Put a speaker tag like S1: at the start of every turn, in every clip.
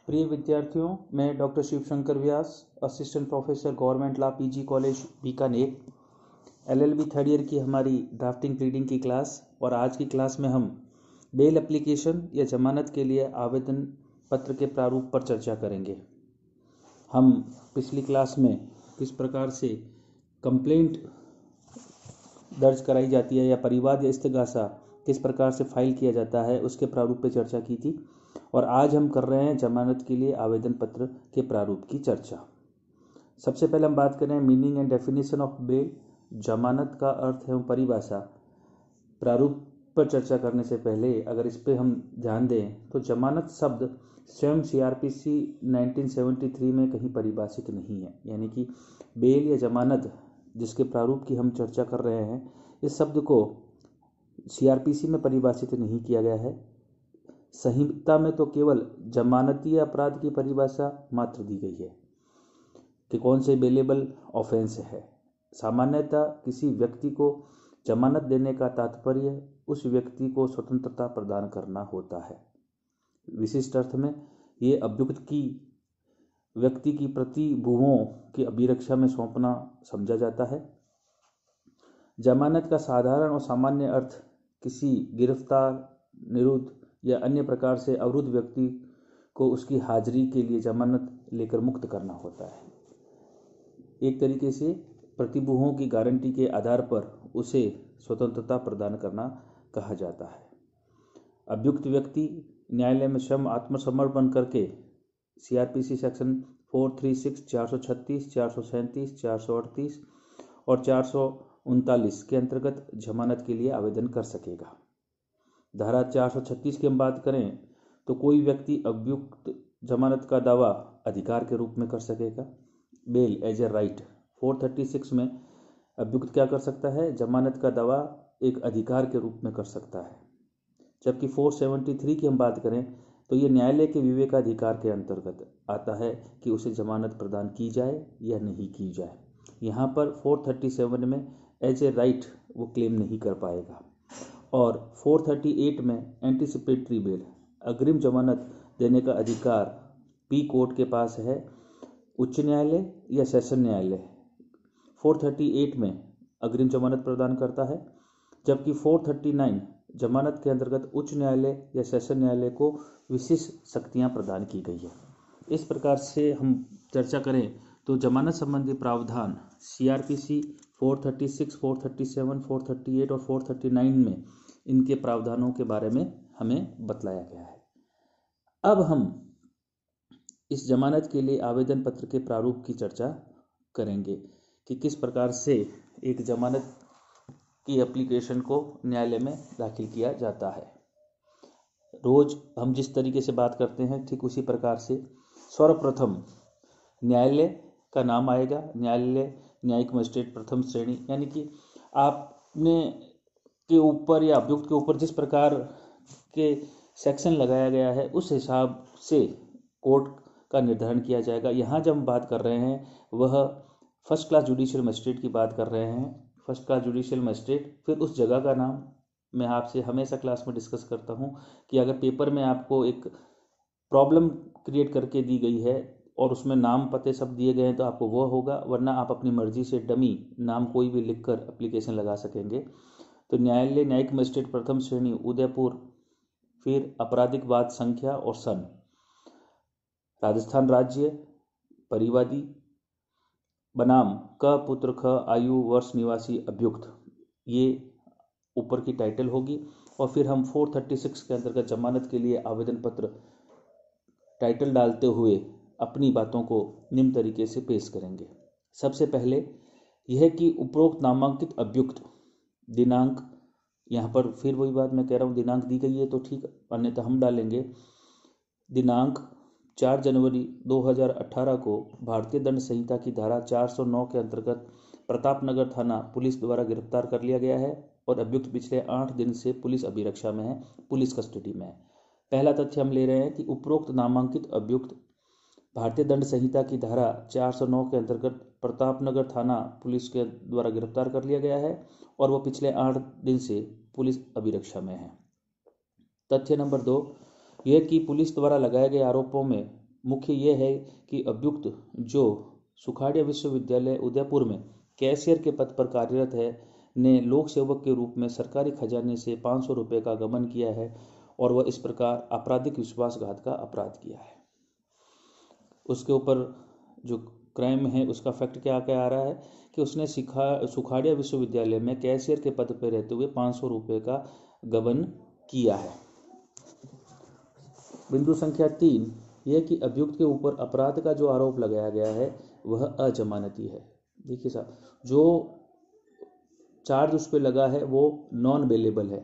S1: प्रिय विद्यार्थियों, मैं doctor Shivshankar Vyas, assistant professor government law PG college Bikaner, LLB third year की हमारी ड्राफ्टिंग रीडिंग की क्लास। और आज की क्लास में हम बेल एप्लीकेशन या जमानत के लिए आवेदन पत्र के प्रारूप पर चर्चा करेंगे। हम पिछली क्लास में किस प्रकार से कंप्लेंट दर्ज कराई जाती है या परिवाद या इस्तिगासा किस प्रकार से फाइल किया जाता है उसके प्रारूप पर चर्चा की थी। और आज हम कर रहे हैं जमानत के लिए आवेदन पत्र के प्रारूप की चर्चा। सबसे पहले हम बात करें meaning and definition of bail. जमानत का अर्थ एवं परिभाषा। प्रारूप पर चर्चा करने से पहले अगर इस पे हम ध्यान दें तो जमानत शब्द स्वयं सीआरपीसी 1973 में कहीं परिभाषित नहीं है। यानी कि बेल या जमानत जिसके प्रारूप की हम चर्चा कर रहे हैं, इस शब्द को सीआरपीसी में परिभाषित नहीं किया गया है। संहिता में तो केवल जमानतीय अपराध की परिभाषा मात्र दी गई है कि कौन से बेलेबल ऑफेंस है। सामान्यतः किसी व्यक्ति को जमानत देने का तात्पर्य उस व्यक्ति को स्वतंत्रता प्रदान करना होता है। विशिष्ट अर्थ में ये अभियुक्त की व्यक्ति की प्रतिभूओं की अभिरक्षा में सौंपना समझा जाता है। जमानत का साधारण और सामान्य अर्थ किसी गिरफ्तार, निरुद्ध या अन्य प्रकार से अवरुद्ध व्यक्ति को उसकी हाजिरी के लिए जमानत लेकर मुक्त करना होता है। एक तरीके से प्रतिभूओं की गारंटी के आधार पर उसे स्वतंत्रता प्रदान करना कहा जाता है। अभियुक्त व्यक्ति न्यायालय में स्वयं आत्मसमर्पण करके सीआरपीसी सेक्शन 436, 436, 437, 438 और 439 के अंतर्गत जमानत के लिए आवेदन कर सकेगा। धारा 436 की हम बात करें तो कोई व्यक्ति अभियुक्त जमानत का दावा अधिकार के रूप में कर सकेगा, बेल एज ए राइट। 436 में अभियुक्त क्या कर सकता है? जमानत का दावा एक अधिकार के रूप में कर सकता है। जबकि 473 की हम बात करें तो ये न्यायालय के विवेकाधिकार के अंतर्गत आता है कि उसे जमानत प्रदान की जाए या नहीं की जाए। यहाँ पर 437 में एज ए राइट वो क्लेम नहीं कर पाएगा। और 438 में एंटीसिपेटरी बेल, अग्रिम जमानत देने का अधिकार पी कोर्ट के पास है, उच्च न्यायालय या सेशन न्यायालय 438 में अग्रिम जमानत प्रदान करता है। जबकि 439 जमानत के अंतर्गत उच्च न्यायालय या सेशन न्यायालय को विशेष शक्तियां प्रदान की गई है। इस प्रकार से हम चर्चा करें तो जमानत संबंधी प्रावधान सीआरपीसी 436, 437, 438 और 439 में इनके प्रावधानों के बारे में हमें बतलाया गया है। अब हम इस जमानत के लिए आवेदन पत्र के प्रारूप की चर्चा करेंगे कि किस प्रकार से एक जमानत की एप्लीकेशन को न्यायालय में दाखिल किया जाता है। रोज हम जिस तरीके से बात करते हैं ठीक उसी प्रकार से सर्वप्रथम न्यायालय का नाम आएगा, न्यायालय न्यायिक मजिस्ट्रेट प्रथम श्रेणी। यानी कि आपने के ऊपर या अभियुक्त के ऊपर जिस प्रकार के सेक्शन लगाया गया है उस हिसाब से कोर्ट का निर्धारण किया जाएगा। यहाँ जब हम बात कर रहे हैं वह फर्स्ट क्लास जुडिशियल मजिस्ट्रेट की बात कर रहे हैं। फर्स्ट क्लास जुडिशियल मजिस्ट्रेट, फिर उस जगह का नाम मैं आपसे हमेशा क्लास में डिस्कस करता हूँ कि अगर पेपर में आपको एक प्रॉब्लम क्रिएट करके दी गई है और उसमें नाम पते सब दिए गए हैं तो आपको वह होगा, वरना आप अपनी मर्जी से डमी नाम कोई भी लिखकर एप्लीकेशन लगा सकेंगे। तो न्यायालय न्यायिक मजिस्ट्रेट प्रथम श्रेणी उदयपुर, फिर आपराधिक वाद संख्या और सन, राजस्थान राज्य, परिवादी बनाम क पुत्र ख आयु वर्ष निवासी अभियुक्त, ये ऊपर की टाइटल होगी। और फिर हम 436 के अंतर्गत जमानत के लिए आवेदन पत्र टाइटल डालते हुए अपनी बातों को निम्न तरीके से पेश करेंगे। सबसे पहले यह कि उपरोक्त नामांकित अभियुक्त दिनांक, यहाँ पर फिर वही बात मैं कह रहा हूँ, दिनांक दी गई है तो ठीक, अन्यथा हम डालेंगे दिनांक 4 जनवरी 2018 को भारतीय दंड संहिता की धारा 409 के अंतर्गत प्रतापनगर थाना पुलिस द्वारा गिरफ्तार कर लिया गया है और अभियुक्त पिछले 8 दिन से पुलिस अभिरक्षा में है, पुलिस कस्टडी में है। पहला तथ्य हम ले रहे हैं कि उपरोक्त नामांकित अभियुक्त भारतीय दंड संहिता की धारा 409 के अंतर्गत प्रतापनगर थाना पुलिस के द्वारा गिरफ्तार कर लिया गया है और वह पिछले 8 दिन से पुलिस अभिरक्षा में है। तथ्य नंबर 2, यह कि पुलिस द्वारा लगाए गए आरोपों में मुख्य ये है कि अभियुक्त जो सुखाड़िया विश्वविद्यालय उदयपुर में कैशियर के पद पर कार्यरत है ने लोक सेवक के रूप में सरकारी खजाने से 500 रुपये का गबन किया है और वह इस प्रकार आपराधिक विश्वासघात का अपराध किया है। उसके ऊपर जो क्राइम है उसका फैक्ट क्या आ रहा है कि उसने सुखाड़िया विश्वविद्यालय में कैशियर के पद पर रहते हुए 500 रुपये का गबन किया है। बिंदु संख्या 3 यह कि अभियुक्त के ऊपर अपराध का जो आरोप लगाया गया है वह अजमानती है। देखिए साहब, जो चार्ज उस पर लगा है वो नॉन बेलेबल है।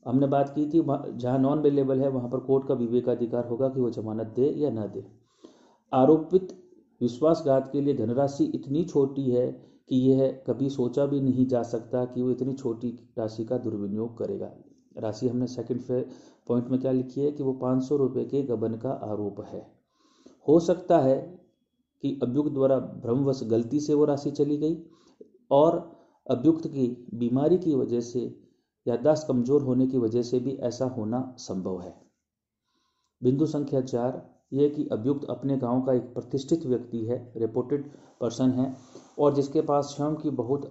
S1: हमने बात की थी जहां नॉन बेलेबल है वहां पर कोर्ट का विवेकाधिकार होगा कि वो जमानत दे या न दे। आरोपित विश्वासघात के लिए धनराशि इतनी छोटी है कि यह कभी सोचा भी नहीं जा सकता कि वो इतनी छोटी राशि का दुर्विनियोग करेगा। राशि हमने सेकंड पॉइंट में क्या लिखी है कि वो 500 रुपये के गबन का आरोप है। हो सकता है कि अभियुक्त द्वारा भ्रमवश गलती से वो राशि चली गई और अभियुक्त की बीमारी की वजह से याददाश्त कमजोर होने की वजह से भी ऐसा होना संभव है। बिंदु संख्या 4 यह कि अभियुक्त अपने गांव का एक प्रतिष्ठित व्यक्ति है, रेपुटेड पर्सन है और जिसके पास स्वयं की बहुत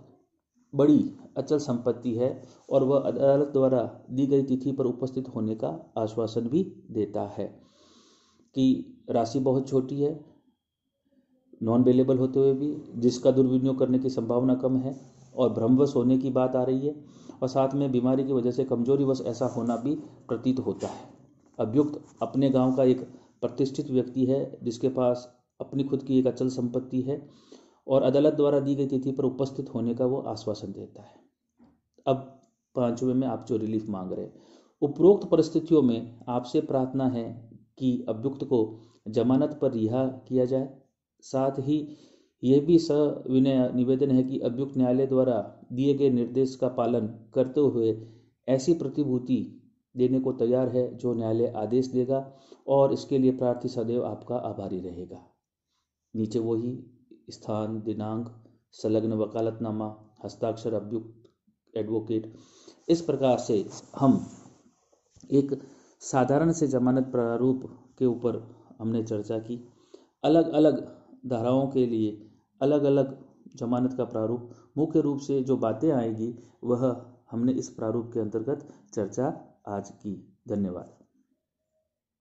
S1: बड़ी अचल संपत्ति है और वह अदालत द्वारा दी गई तिथि पर उपस्थित होने का आश्वासन भी देता है कि राशि बहुत छोटी है, नॉन बेलेबल होते हुए भी, जिसका दुर्विनियोग करने की संभावना कम है और भ्रमवश होने की बात आ रही है और साथ में बीमारी की वजह से कमजोरीवश ऐसा होना भी प्रतीत होता है। अभियुक्त अपने गांव का एक प्रतिष्ठित व्यक्ति है जिसके पास अपनी खुद की एक अचल संपत्ति है और अदालत द्वारा दी गई तिथि पर उपस्थित होने का वो आश्वासन देता है। अब 5वें में आप जो रिलीफ मांग रहे हैं, उपरोक्त परिस्थितियों में आपसे प्रार्थना है कि अभियुक्त को जमानत पर रिहा किया जाए। साथ ही यह भी सविनय निवेदन है कि अभियुक्त न्यायालय द्वारा दिए गए निर्देश का पालन करते हुए ऐसी प्रतिभूति देने को तैयार है जो न्यायालय आदेश देगा और इसके लिए प्रार्थी सदैव आपका आभारी रहेगा। नीचे वही स्थान, दिनांक, संलग्न वकालतनामा, हस्ताक्षर अभियुक्त एडवोकेट। इस प्रकार से हम एक साधारण से जमानत प्रारूप के ऊपर हमने चर्चा की। अलग अलग धाराओं के लिए अलग अलग जमानत का प्रारूप, मुख्य रूप से जो बातें आएगी वह हमने इस प्रारूप के अंतर्गत चर्चा आज की। धन्यवाद।